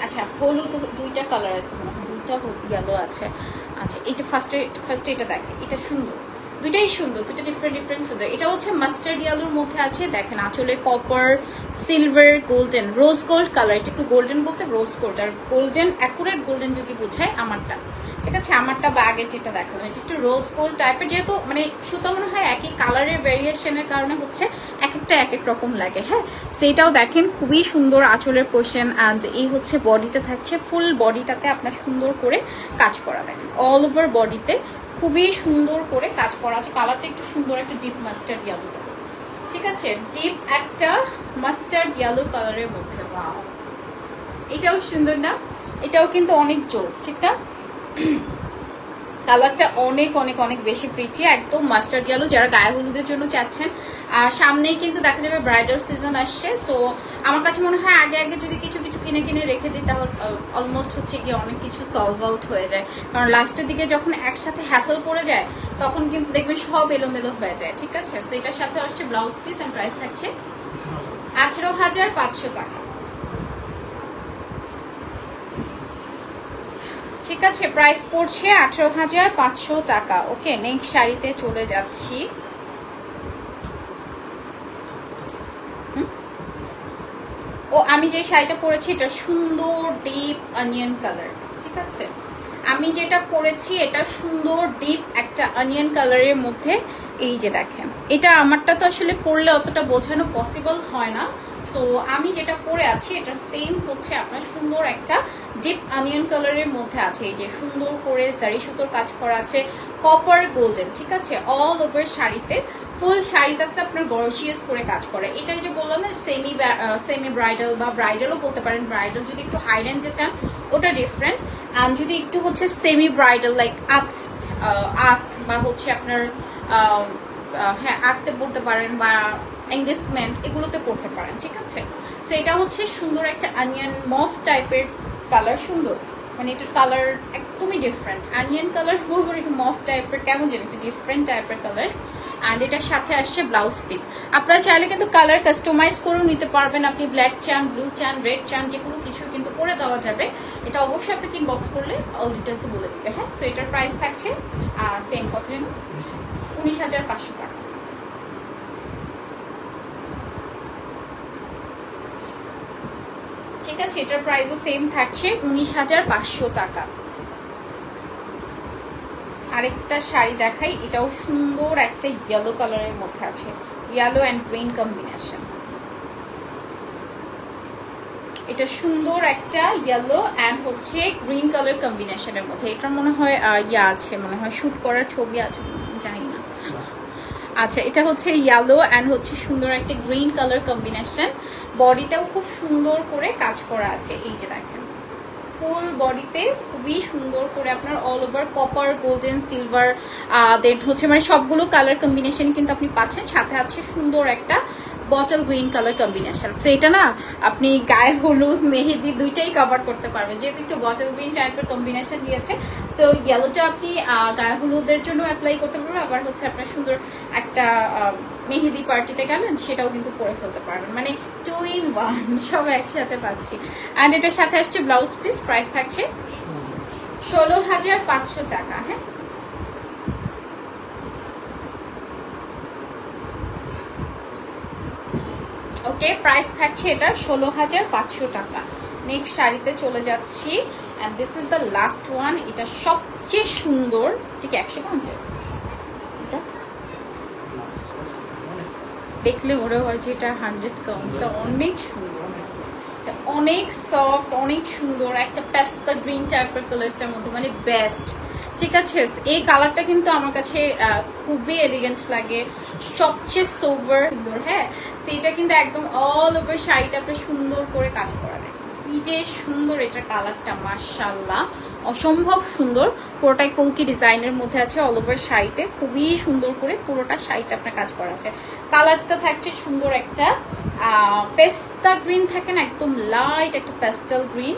আচ্ছা হলুদ দুইটা কালার আছে, দুইটা ইয়েলো আছে। আচ্ছা এটা ফার্স্টে এটা দেখে, এটা সুন্দর, দুইটাই সুন্দর, দুটো ডিফারেন্ট সুন্দর। এটা হচ্ছে মাস্টার্ড ইয়েলোর মধ্যে আছে, দেখেন আঁচলে copper, silver, golden, rose gold colour. এটা একটু গোল্ডেন বলতে রোজ গোল্ড, আর গোল্ডেন অ্যাকুরেট গোল্ডেন যদি বোঝায় আমারটা, ঠিক আছে। আমারটা বা আগের যেটা দেখালাম এটা একটু রোজ গোল্ড টাইপের, যেহেতু মানে সুতো মনে হয় একই কালারের ভেরিয়েশনের কারণে হচ্ছে এক একটা এক এক রকম লাগে। হ্যাঁ, সেইটাও দেখেন খুবই সুন্দর আঁচলের পোর্শন। অ্যান্ড এই হচ্ছে বডিতে থাকছে, ফুল বডিটাতে আপনার সুন্দর করে কাজ করা, দেখেন অল ওভার বডিতে খুবই সুন্দর করে কাজ করা আছে। কালারটা একটু সুন্দর, একটা ডিপ মাস্টার্ড ইয়েলো, ঠিক আছে, ডিপ একটা মাস্টার্ড ইয়েলো কালারের মধ্যে। ওয়াও, এটাও সুন্দর না? এটাও কিন্তু অনেক জোস, ঠিক না? কালারটা অনেক অনেক অনেক বেশি প্রিটি, একদম মাস্টার্ড ইয়েলো। যারা গায়ে হলুদের জন্য চাচ্ছেন, আর সামনেই কিন্তু দেখা যাবে ব্রাইডাল সিজন আসছে, সো আমার কাছে মনে হয় আগে আগে যদি কিছু কিছু কিনে রেখে দিই তাহলে অলমোস্ট হচ্ছে গিয়ে অনেক কিছু সলভ আউট হয়ে যায়। কারণ লাস্টের দিকে যখন একসাথে হ্যাসেল পড়ে যায় তখন কিন্তু দেখবেন সব এলোমেলো হয়ে যায়, ঠিক আছে। সো এটার সাথে আসছে ব্লাউজ পিস, এন্ড প্রাইস থাকছে 18,500 টাকা, ঠিক আছে। প্রাইস পড়ছে 18,500 টাকা। ওকে, নেক্সট শাড়িতে চলে যাচ্ছি। ও আমি যে শাড়িটা পরেছি এটা সুন্দর ডিপ অনিয়ন কালার, ঠিক আছে। আমি যেটা পরেছি এটা সুন্দর ডিপ একটা অনিয়ন কালারের মধ্যে। এই যে দেখেন, এটা আমারটা তো আসলে পরলে অতটা বোঝানো পসিবল হয় না, সো আমি যেটা পরে আছি এটা সেম হচ্ছে আপনার সুন্দর একটা ডিপ অনিয়ন কালারের মধ্যে আছে। এই যে সুন্দর করে জারি সুতোর কাজ করা আছে, কপার গোল্ডেন, ঠিক আছে, অল ওভার শাড়িতে, ফুল শাড়িটাতে আপনার গর্জিয়াস করে কাজ করে। এটাই যে বললাম না সেমি ব্রাইডাল বা ব্রাইডালও বলতে পারেন। ব্রাইডাল যদি একটু হাই রেঞ্জে চান ওটা ডিফারেন্ট, আর যদি একটু হচ্ছে সেমি ব্রাইডাল লাইক আখ বা হচ্ছে আপনার হ্যাঁ আঁকতে পড়তে পারেন বা এঙ্গেজমেন্ট এগুলোতে করতে পারেন, ঠিক আছে। সো এটা হচ্ছে সুন্দর একটা অনিয়ন মফ টাইপের কালার, সুন্দর, মানে এটার কালার একদমই ডিফারেন্ট। অনিয়ন কালার বলবো একটু মফ টাইপের, কেমন যেন একটু ডিফারেন্ট টাইপের কালার। অ্যান্ড এটার সাথে আসছে ব্লাউজ পিস। আপনারা চাইলে কিন্তু কালার কাস্টমাইজ করেও নিতে পারবেন, আপনি ব্ল্যাক চান, ব্লু চান, রেড চান, যে কোনো কিছু কিন্তু করে দেওয়া যাবে। এটা অবশ্যই আপনাকে ইনবক্স করলে অল ডিটেলস বলে দিবে। হ্যাঁ, সো এটার প্রাইস থাকছে সেম কত যেন 19,500 টাকা। ঠিক আছে, এটার প্রাইসও সেম থাকছে 19,500 টাকা। আরেকটা শাড়ি দেখাই, এটাও সুন্দর একটা ইয়েলো কালারের মধ্যে আছে, ইয়েলো অ্যান্ড গ্রিন কম্বিনেশন। এটা সুন্দর একটা ইয়েলো অ্যান্ড হচ্ছে গ্রিন কালার কম্বিনেশনের মধ্যে। এটা মনে হয় ইয়া আছে, মনে হয় শুট করার ছবি আছে, জানি না। আচ্ছা, এটা হচ্ছে ইয়েলো অ্যান্ড হচ্ছে সুন্দর একটা গ্রিন কালার কম্বিনেশন। বডিতেও খুব সুন্দর করে কাজ করা আছে, এই যে দেখেন ফুল বডিতে খুবই সুন্দর করে আপনার all over copper, golden, silver, then হচ্ছে মানে সবগুলো কালার কম্বিনেশন কিন্তু আপনি পাচ্ছেন। সাথে আছে সুন্দর একটা bottle green colour combination. So এটা না আপনি গায়ে হলুদ, মেহেদি দুইটাই কভার করতে পারবেন, যেহেতু একটু বটল গ্রিন টাইপের কম্বিনেশন দিয়েছে। সো ইয়েলোটা আপনি গায়ে হলুদের জন্য অ্যাপ্লাই করতে পারবেন, আবার হচ্ছে আপনার সুন্দর একটা মেহেদি পার্টিতে গেলেন সেটাও কিন্তু পরে ফেলতে পারবেন, মানে 2 in 1 সব একসাথে পাচ্ছি। অ্যান্ড এটার সাথে আসছে ব্লাউজ পিস, প্রাইস থাকছে 16,500 টাকা। হ্যাঁ, ওকে, প্রাইস থাকছে এটা 16,500 টাকা। নেক্সট শাড়িতে চলে যাচ্ছি, and this is the last one. এটা সবচেয়ে সুন্দর, ঠিক 150 এটা দেখলে মনে হয় যে এটা 100 কাউন্ট। অনেক সুন্দর, অনেক সফট, অনেক সুন্দর একটা পেস্তা গ্রিন টাইপের কালার্স এর মধ্যে, মানে বেস্ট, ঠিক আছে। এই কালারটা কিন্তু আমার কাছে খুবই এলিগেন্ট লাগে, সবচেয়ে সোভার সুন্দর। হ্যাঁ, সেইটা কিন্তু একদম অল ওভার শাড়িটা আপনি সুন্দর করে কাজ করা, দেখেন কি যে সুন্দর এটা কালারটা, মাশাআল্লাহ অসম্ভব সুন্দর। পুরোটাই কলকি ডিজাইনের মধ্যে আছে, অল ওভার শাড়িতে খুবই সুন্দর করে পুরোটা শাড়িতে আপনার কাজ করা আছে। কালারটা থাকছে সুন্দর একটা পেস্তা গ্রিন, থাকে না একদম লাইট একটা পেস্টাল গ্রিন,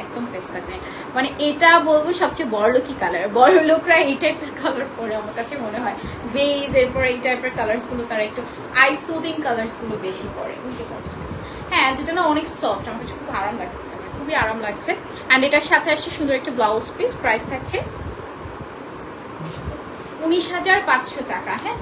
একদম পেস্তা গ্রিন, মানে এটা বলবো সবচেয়ে বড়লোকি কালার। বড় লোকরা এই টাইপের কালার পরে আমার কাছে মনে হয়, বেজ এরপর এই টাইপের কালার্স গুলো তারা একটু আইসুদিং কালার্স গুলো বেশি পরে, বুঝতে পারছো? হ্যাঁ, যেটা না অনেক সফট, আমার কাছে খুব আরাম লাগতেছে, খুব খুবই আরাম লাগছে। অ্যান্ড এটার সাথে আসছে সুন্দর একটা ব্লাউজ পিস, প্রাইস থাকছে 19,500 টাকা। হ্যাঁ,